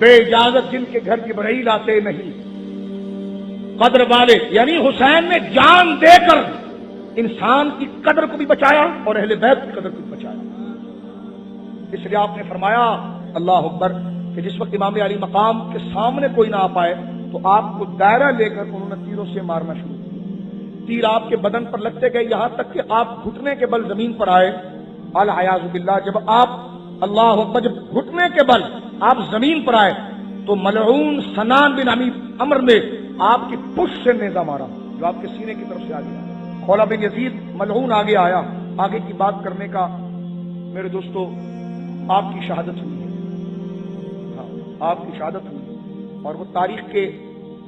بے اجازت جن کے گھر کی بڑھئی لاتے نہیں، قدر والے یعنی حسین نے جان دے کر انسان کی قدر کو بھی بچایا اور اہل بیت کی قدر کو بھی بچایا۔ اس لیے آپ نے فرمایا اللہ اکبر کہ جس وقت امام علی مقام کے سامنے کوئی نہ آ پائے تو آپ کو دائرہ لے کر انہوں نے تیروں سے مارنا شروع کیا۔ تیر آپ کے بدن پر لگتے گئے یہاں تک کہ آپ گھٹنے کے بل زمین پر آئے۔ العیاذ باللہ، جب آپ اللہ اکبر جب گھٹنے کے بل آپ زمین پر آئے تو ملعون سنان بن عمرو نے آپ کی پشت سے نیزہ مارا جو آپ کے سینے کی طرف سے آ گیا۔ خولا بن یزید ملعون آگے آیا۔ آگے کی بات کرنے کا میرے دوستو آپ کی شہادت ہوئی ہے، آپ کی شہادت ہوئی ہے، اور وہ تاریخ کے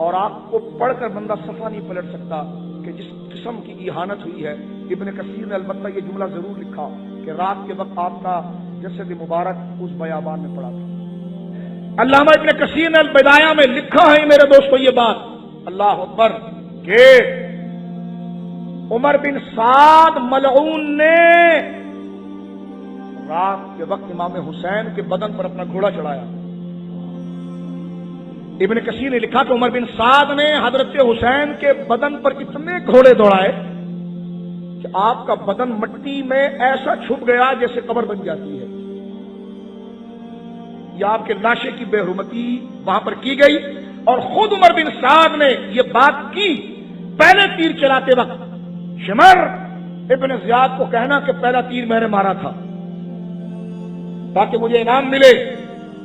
اور آپ کو پڑھ کر بندہ صفحہ نہیں پلٹ سکتا کہ جس قسم کی اہانت ہوئی ہے۔ ابن کثیر نے البتہ یہ جملہ ضرور لکھا کہ رات کے وقت آپ کا جسد مبارک اس بیابان میں پڑا تھا۔ علامہ ابن کثیر نے البدایہ میں لکھا ہے میرے دوستو یہ بات اللہ اکبر کہ عمر بن سعد ملعون نے رات کے وقت امام حسین کے بدن پر اپنا گھوڑا چڑھایا۔ ابن کثیر نے لکھا کہ عمر بن سعد نے حضرت حسین کے بدن پر اتنے گھوڑے دوڑائے کہ آپ کا بدن مٹی میں ایسا چھپ گیا جیسے قبر بن جاتی ہے۔ یہ آپ کے لاشے کی بے حرمتی وہاں پر کی گئی، اور خود عمر بن سعد نے یہ بات کی پہلے تیر چلاتے وقت۔ شمر ابن زیاد کو کہنا کہ پہلا تیر میں نے مارا تھا تاکہ مجھے انعام ملے،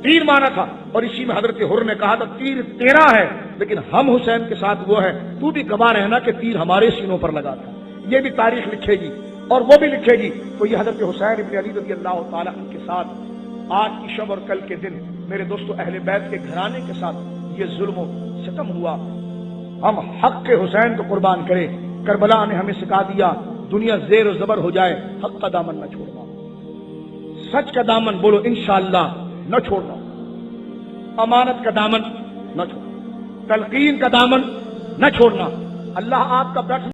تیر مارا تھا، اور اسی میں حضرت حر نے کہا تھا تیر تیرا ہے لیکن ہم حسین کے ساتھ وہ ہے، تو بھی گواہ رہنا کہ تیر ہمارے سینوں پر لگا تھا۔ یہ بھی تاریخ لکھے گی اور وہ بھی لکھے گی۔ تو یہ حضرت حسین ابن علی رضی اللہ تعالیٰ عنہ کے ساتھ آج کی شب اور کل کے دن میرے دوستو اہل بیت کے گھرانے کے ساتھ یہ ظلم و ستم ہوا۔ ہم حق کے حسین کو قربان کریں۔ کربلا نے ہمیں سکھا دیا دنیا زیر و زبر ہو جائے حق کا دامن نہ چھوڑنا، سچ کا دامن بولو انشاءاللہ نہ چھوڑنا، امانت کا دامن نہ چھوڑنا، تلقین کا دامن نہ چھوڑنا۔ اللہ آپ کا بیٹھنا